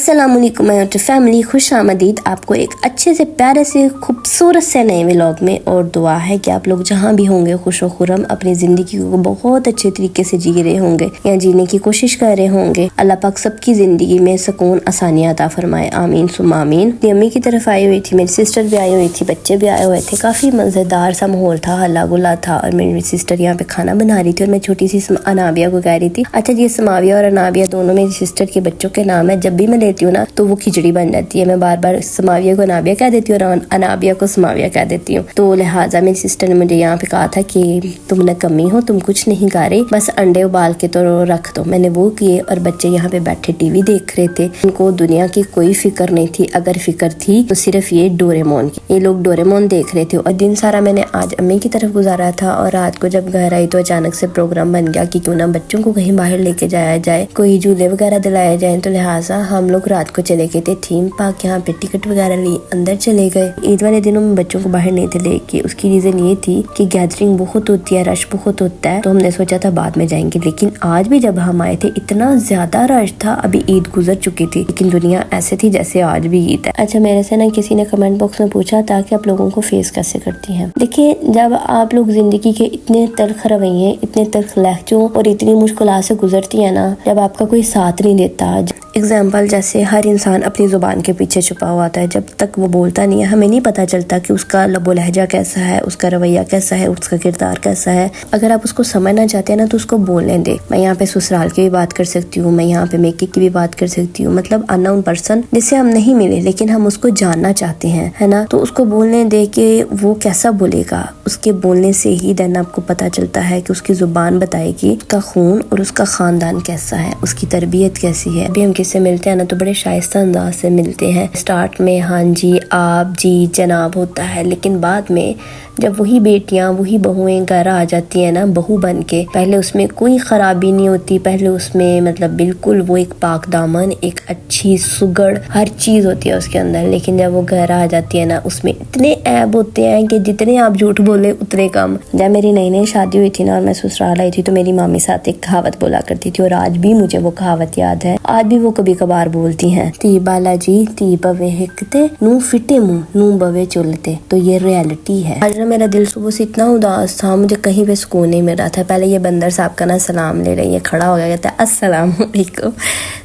अस्सलामुअलैकुम फैमिली, खुश आमदीद आपको एक अच्छे से प्यारे से खूबसूरत से नए व्लॉग में। और दुआ है कि आप लोग जहाँ भी होंगे खुश व खुरम अपनी ज़िंदगी को बहुत अच्छे तरीके से जी रहे होंगे या जीने की कोशिश कर रहे होंगे। अल्लाह पाक सबकी ज़िंदगी में सुकून आसानियाँ अता फरमाए, आमीन सुम्मा आमीन। मेरी अम्मी की तरफ आई हुई थी, मेरी सिस्टर भी आई हुई थी, बच्चे भी आए हुए थे। काफ़ी मज़ेदार सा माहौल था, हल्ला गुल्ला था। और मेरी सिस्टर यहाँ पे खाना बना रही थी और मैं छोटी सी अनाबिया को कह रही थी, अच्छा ये समाविया और अनाबिया दोनों मेरी सिस्टर के बच्चों के नाम है। जब भी मैं लेती हूँ ना तो वो खिचड़ी बन जाती है। मैं बार बार समाविया को अनाबिया कह देती हूँ और अनाबिया को समाविया कह देती हूँ। तो लिहाजा मेरी सिस्टर ने मुझे यहाँ पे कहा था कि तुम न कमी हो, तुम कुछ नहीं खा रही, बस अंडे उबाल के तो रख दो। मैंने वो किए और बच्चे यहाँ पे बैठे टीवी देख रहे थे। उनको दुनिया की कोई फिक्र नहीं थी, अगर फिक्र थी तो सिर्फ ये डोरेमोन की। ये लोग डोरेमोन देख रहे थे। और दिन सारा मैंने आज अम्मी की तरफ गुजारा था और रात को जब घर आई तो अचानक से प्रोग्राम बन गया कि क्यों ना बच्चों को कहीं बाहर लेके जाया जाए, कोई झूले वगैरह दिलाए जाए। तो लिहाजा हम लोग रात को चले गए थे थीम पार्क, यहाँ पे टिकट वगैरह ली, अंदर चले गए। ईद वाले दिनों में बच्चों को बाहर नहीं थे लेके, उसकी रीजन ये थी कि गैदरिंग बहुत होती है, रश बहुत होता है, तो हमने सोचा था बाद में जाएंगे। लेकिन आज भी जब हम आए थे इतना ज्यादा रश था। अभी ईद गुजर चुकी थी लेकिन दुनिया ऐसे थी जैसे आज भी ईद है। अच्छा, मेरे से ना किसी ने कमेंट बॉक्स में पूछा था कि आप लोगों को फेस कैसे करती हैं। देखिए, जब आप लोग जिंदगी के इतने तल्ख रवैये, इतने तल्ख लहजों और इतनी मुश्किलात से गुजरती है ना, जब आपका कोई साथ नहीं देता। एग्जाम्पल जैसे हर इंसान अपनी जुबान के पीछे छुपा हुआ होता है, जब तक वो बोलता नहीं है हमें नहीं पता चलता कि उसका लबो लहजा कैसा है, उसका रवैया कैसा है, उसका किरदार कैसा है। अगर आप उसको समझना चाहते हैं ना तो उसको बोलने दे। मैं यहाँ पे ससुराल की भी बात कर सकती हूँ, मैं यहाँ पे मेकी की भी बात कर सकती हूँ। मतलब अननोन पर्सन जिससे हम नहीं मिले लेकिन हम उसको जानना चाहते हैं, है ना, तो उसको बोलने दे कि वो कैसा बोलेगा। उसके बोलने से ही देन आपको पता चलता है कि उसकी जुबान बताएगी उसका खून और उसका खानदान कैसा है, उसकी तरबियत कैसी है। अभी हम किससे मिलते हैं ना तो बड़े शाइस्ता अंदाज से मिलते हैं। स्टार्ट में हाँ जी, आप जी, जनाब होता है, लेकिन बाद में जब वही बेटियां, वही बहुएं घर आ जाती है ना बहू बन के, पहले उसमें कोई खराबी नहीं होती, पहले उसमें मतलब बिल्कुल वो एक पाक दामन, एक अच्छी सुगड़ हर चीज होती है उसके अंदर। लेकिन जब वो घर आ जाती है ना उसमें इतने ऐब होते हैं कि जितने आप झूठ बोले उतने कम। जब मेरी नई नई शादी हुई थी ना और मैं ससुराल आई थी तो मेरी मामी साथ एक कहावत बोला करती थी और आज भी मुझे वो कहावत याद है। आज भी वो कभी कभार बोलती हैं, ती बालाजी ती बवे हिकते नू फिटे मुंह नू बवे चुलते। तो ये रियलिटी है। आज मेरा दिल सुबह से इतना उदास था, मुझे कहीं पे सुकून नहीं मिल रहा था। पहले ये बंदर साहब का ना सलाम ले रही है, खड़ा हो गया, कहता है अस्सलाम वालेकुम।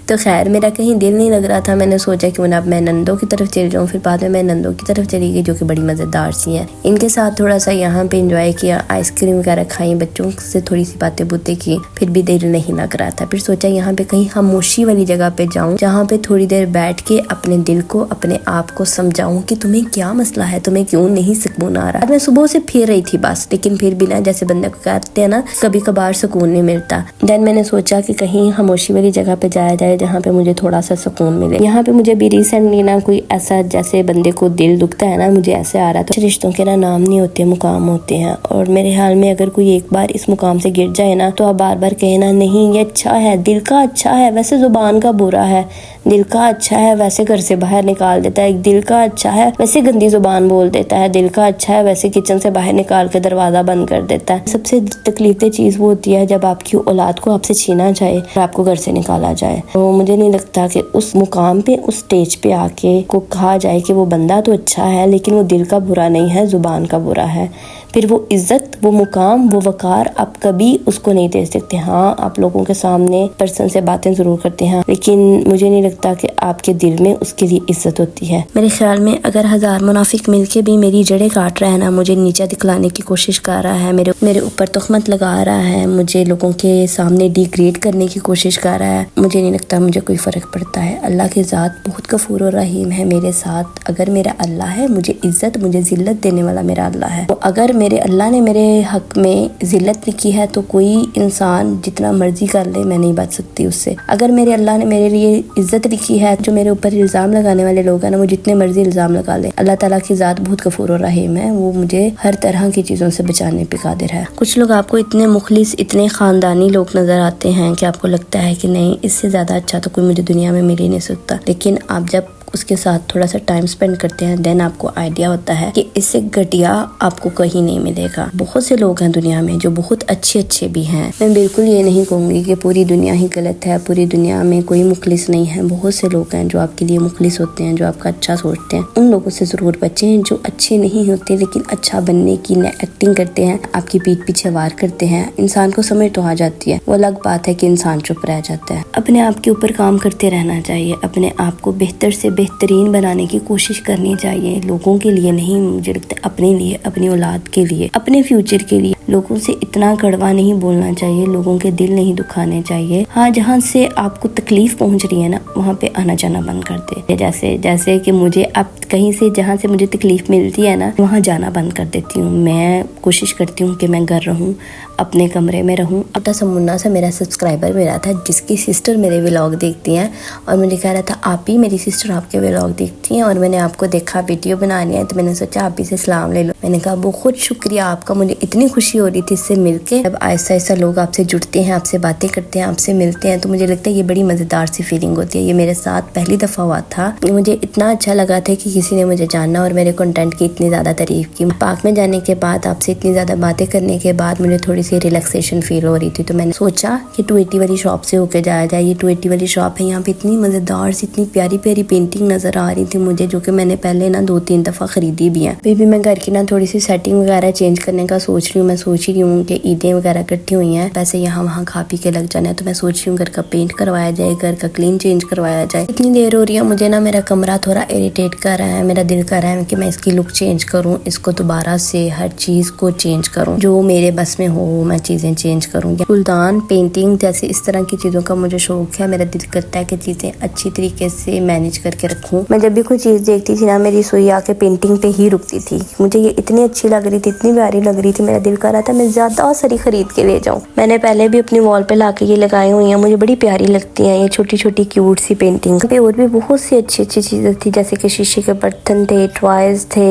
तो खैर मेरा कहीं दिल नहीं लग रहा था। मैंने सोचा कि अब मैं नंदों की तरफ चल जाऊँ। फिर बाद में मैं नंदों की तरफ चली गई जो कि बड़ी मज़ेदार सी हैं। इनके साथ थोड़ा सा यहाँ पे एंजॉय किया, आइसक्रीम वगैरह खाई, बच्चों से थोड़ी सी बातें बुतें की। फिर भी दिल नहीं लग रहा था। फिर सोचा यहाँ पे कहीं खामोशी वाली जगह पे जाऊँ जहाँ पे थोड़ी देर बैठ के अपने दिल को, अपने आप को समझाऊँ कि तुम्हें क्या मसला है, तुम्हें क्यों नहीं सुकून आ रहा। मैं सुबह से फिर रही थी बस, लेकिन फिर भी ना जैसे बंदे को कहते हैं ना कभी कभार सुकून नहीं मिलता। देन मैंने सोचा कि कहीं खामोशी वाली जगह पे जाया जाए जहाँ पे मुझे थोड़ा सा सुकून मिले। यहाँ पे मुझे भी रिसेंटली ना कोई ऐसा जैसे बंदे को दिल दुखता है ना, मुझे ऐसे आ रहा था। रिश्तों के ना नाम नहीं होते, मुकाम होते हैं। और मेरे ख्याल में अगर कोई एक बार इस मुकाम से गिर जाए ना तो आप बार बार कहना नहीं ये अच्छा है, दिल का अच्छा है वैसे जुबान का बुरा है, दिल का अच्छा है वैसे घर से बाहर निकाल देता है, दिल का अच्छा है वैसे गंदी जुबान बोल देता है, दिल का अच्छा है वैसे किचन से बाहर निकाल के दरवाजा बंद कर देता है। सबसे तकलीफदेह चीज वो होती है जब आपकी औलाद को आपसे छीना जाए और आपको घर से निकाला जाए। तो मुझे नहीं लगता कि उस मुकाम पे, उस स्टेज पे आके को कहा जाए कि वो बंदा तो अच्छा है लेकिन वो दिल का बुरा नहीं है, जुबान का बुरा है। फिर वो इज्जत, वो मुकाम, वो वकार आप कभी उसको नहीं दे सकते। हाँ, आप लोगों के सामने पर्सन से बातें जरूर करते हैं लेकिन मुझे नहीं लगता कि आपके दिल में उसके लिए इज्जत होती है। मेरे ख्याल में अगर 1000 मुनाफिक मिलके भी मेरी जड़ें काट रहा है ना, मुझे नीचा दिखलाने की कोशिश कर रहा है, मेरे ऊपर तहमत लगा रहा है, मुझे लोगों के सामने डिग्रेड करने की कोशिश कर रहा है, मुझे नहीं लगता मुझे कोई फर्क पड़ता है। अल्लाह की ज़ात बहुत गफूर और रहीम है मेरे साथ। अगर मेरा अल्लाह है, मुझे इज्जत, मुझे जिल्लत देने वाला मेरा अल्लाह है। तो अगर मेरे अल्लाह ने मेरे हक में जिल्लत लिखी है तो कोई इंसान जितना मर्जी कर ले मैं नहीं बच सकती उससे। अगर मेरे अल्लाह ने मेरे लिए इज्जत लिखी है, जो मेरे ऊपर इल्जाम लगाने वाले लोग हैं ना वो जितने मर्जी इल्जाम लगा ले, अल्लाह ताला की ज़ात बहुत गफूर और रहीम है, वो मुझे हर तरह की चीज़ों से बचाने पे कादिर है। कुछ लोग आपको इतने मुखलिस, इतने खानदानी लोग नजर आते हैं कि आपको लगता है कि नहीं इससे ज्यादा अच्छा तो कोई मुझे दुनिया में मिल ही नहीं सकता। लेकिन आप जब उसके साथ थोड़ा सा टाइम स्पेंड करते हैं, देन आपको आइडिया होता है कि इससे घटिया आपको कहीं नहीं मिलेगा। बहुत से लोग हैं दुनिया में जो बहुत अच्छे भी हैं। मैं बिल्कुल ये नहीं कहूँगी कि पूरी दुनिया ही गलत है, पूरी दुनिया में कोई मुखलिस नहीं है। बहुत से लोग हैं जो आपके लिए मुखलिस होते हैं, जो आपका अच्छा सोचते हैं। उन लोगों से जरूर बचें जो अच्छे नहीं होते लेकिन अच्छा बनने की एक्टिंग करते हैं, आपकी पीठ पीछे वार करते हैं। इंसान को समझ तो आ जाती है, वो अलग बात है कि इंसान चुप रह जाता है। अपने आप के ऊपर काम करते रहना चाहिए, अपने आप को बेहतर से बेहतरीन बनाने की कोशिश करनी चाहिए। लोगों के लिए नहीं, मुझे लगता है अपने लिए, अपनी औलाद के लिए, अपने फ्यूचर के लिए। लोगों से इतना कड़वा नहीं बोलना चाहिए, लोगों के दिल नहीं दुखाने चाहिए। हाँ, जहाँ से आपको तकलीफ पहुंच रही है ना, वहाँ पे आना जाना बंद कर दे। जैसे कि मुझे अब कहीं से जहाँ से मुझे तकलीफ मिलती है ना, वहाँ जाना बंद कर देती हूँ। मैं कोशिश करती हूँ कि मैं घर रहूँ, अपने कमरे में रहूँ। छोटा सा मुन्ना सा मेरा सब्सक्राइबर मेरा था, जिसकी सिस्टर मेरे व्लॉग देखती हैं और मुझे कह रहा था आप ही मेरी सिस्टर आपके व्लॉग देखती हैं और मैंने आपको देखा वीडियो बनानी है, तो मैंने सोचा आप ही से सलाम ले लो। मैंने कहा बहुत शुक्रिया आपका, मुझे इतनी खुशी हो रही थी इससे मिलके। जब ऐसा ऐसा लोग आपसे जुड़ते हैं, आपसे बातें करते हैं, आपसे मिलते हैं, तो मुझे लगता है ये बड़ी मज़ेदार सी फीलिंग होती है। ये मेरे साथ पहली दफ़ा हुआ था। मुझे इतना अच्छा लगा था कि किसी ने मुझे जाना और मेरे कंटेंट की इतनी ज़्यादा तारीफ की। पार्क में जाने के बाद, आपसे इतनी ज़्यादा बातें करने के बाद मुझे थोड़ी सी रिलैक्सेशन फील हो रही थी, तो मैंने सोचा कि 280 वाली शॉप से होके जाया जाए। ये 280 वाली शॉप है, यहाँ पे इतनी मज़ेदार सी, इतनी प्यारी प्यारी पेंटिंग नज़र आ रही थी मुझे, जो कि मैंने पहले ना 2-3 दफ़ा ख़रीदी भी है। फिर भी मैं घर की ना थोड़ी सी सेटिंग वगैरह चेंज करने का सोच रही हूँ। मैं सोच रही हूँ कि ईदें वगैरह इकट्ठी हुई हैं, पैसे यहाँ वहाँ खा पी के लग जाना है, तो मैं सोच रही हूँ घर का पेंट करवाया जाए, घर का क्लीन चेंज करवाया जाए। इतनी देर हो रही है, मुझे ना मेरा कमरा थोड़ा इरिटेट कर रहा है। मेरा दिल कर रहा है कि मैं इसकी लुक चेंज करूँ, इसको दोबारा से हर चीज़ को चेंज करूँ, जो मेरे बस में हो मैं चीज़ें चेंज करूँ। फूलदान, पेंटिंग जैसे इस तरह की चीज़ों का मुझे शौक है। मेरा दिल करता है कि चीज़ें अच्छी तरीके से मैनेज करके रखूँ। मैं जब भी कोई चीज़ देखती थी ना, मेरी सुई आके पेंटिंग पे ही रुकती थी। मुझे ये इतनी अच्छी लग रही थी, इतनी प्यारी लग रही थी, मेरा दिल कर रहा था मैं ज़्यादा सारी खरीद के ले जाऊँ। मैंने पहले भी अपनी वॉल पे लाके ये लगाई हुई हैं, मुझे बड़ी प्यारी लगती हैं ये छोटी छोटी क्यूट सी पेंटिंग। पे और भी बहुत सी अच्छी अच्छी चीज़ें थी, जैसे कि शीशे के बर्तन थे, टॉयज थे,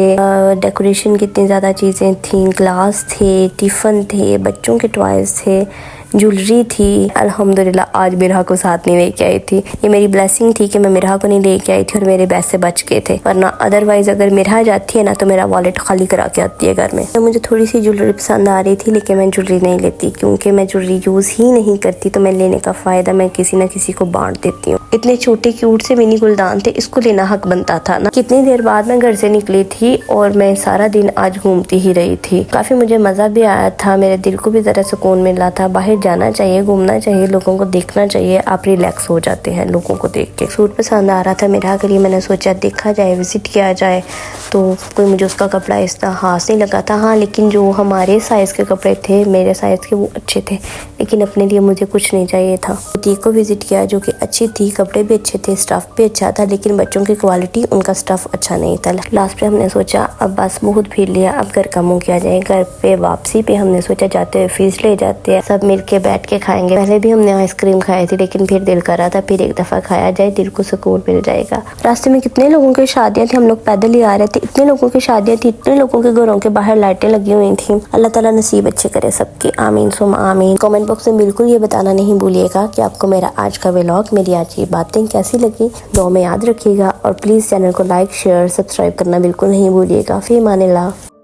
डेकोरेशन की इतनी ज़्यादा चीज़ें थी, ग्लास थे, टिफ़न थे, बच्चों के टॉयज थे, ज्वेलरी थी। अल्हम्दुलिल्लाह आज मिरहा को साथ नहीं लेके आई थी। ये मेरी ब्लेसिंग थी कि मैं मिरहा को नहीं लेके आई थी और मेरे बैग से बच गए थे, वरना अदरवाइज अगर मिरहा जाती है ना तो मेरा वॉलेट खाली करा के आती है घर में। तो मुझे थोड़ी सी ज्वेलरी पसंद आ रही थी, लेकिन मैं ज्वेलरी नहीं लेती क्योंकि मैं ज्वेलरी यूज़ ही नहीं करती, तो मैं लेने का फ़ायदा मैं किसी न किसी को बांट देती हूँ। इतने छोटे क्यूट से मिनी गुलदान थे, इसको लेना हक बनता था ना। कितनी देर बाद मैं घर से निकली थी और मैं सारा दिन आज घूमती ही रही थी। काफ़ी मुझे मज़ा भी आया था, मेरे दिल को भी ज़रा सुकून मिला था। बाहर जाना चाहिए, घूमना चाहिए, लोगों को देखना चाहिए, आप रिलैक्स हो जाते हैं लोगों को देख के। सूट पसंद आ रहा था मेरा के लिए, मैंने सोचा देखा जाए, विजिट किया जाए, तो कोई मुझे उसका कपड़ा इस तरह खास नहीं लगा था। हाँ, लेकिन जो हमारे साइज़ के कपड़े थे, मेरे साइज़ के, वो अच्छे थे, लेकिन अपने लिए मुझे कुछ नहीं चाहिए था। बुटीक को विजिट किया जो कि अच्छी थी, कपड़े भी अच्छे थे, स्टफ़ भी अच्छा था, लेकिन बच्चों की क्वालिटी, उनका स्टफ़ अच्छा नहीं था। लास्ट पे हमने सोचा अब बस बहुत फिर लिया, अब घर का मुँह किया जाए। घर पे वापसी पे हमने सोचा जाते हुए फीस ले जाते हैं, सब मिल के बैठ के खाएंगे। पहले भी हमने आइसक्रीम खाई थी, लेकिन फिर दिल कर रहा था फिर एक दफ़ा खाया जाए, दिल को सुकून मिल जाएगा। रास्ते में कितने लोगों की शादियाँ थी, हम लोग पैदल ही आ रहे थे, इतने लोगों की शादियाँ थी, इतने लोगों के घरों के बाहर लाइटें लगी हुई थी। अल्लाह ताला नसीब अच्छे करे सबके, आमीन सुम आमीन। कमेंट बॉक्स में बिल्कुल ये बताना नहीं भूलिएगा कि आपको मेरा आज का व्लॉग, मेरी आज की बातें कैसी लगी, दुआ में याद रखिएगा और प्लीज़ चैनल को लाइक, शेयर, सब्सक्राइब करना बिल्कुल नहीं भूलिएगा। फी अमानिल्लाह।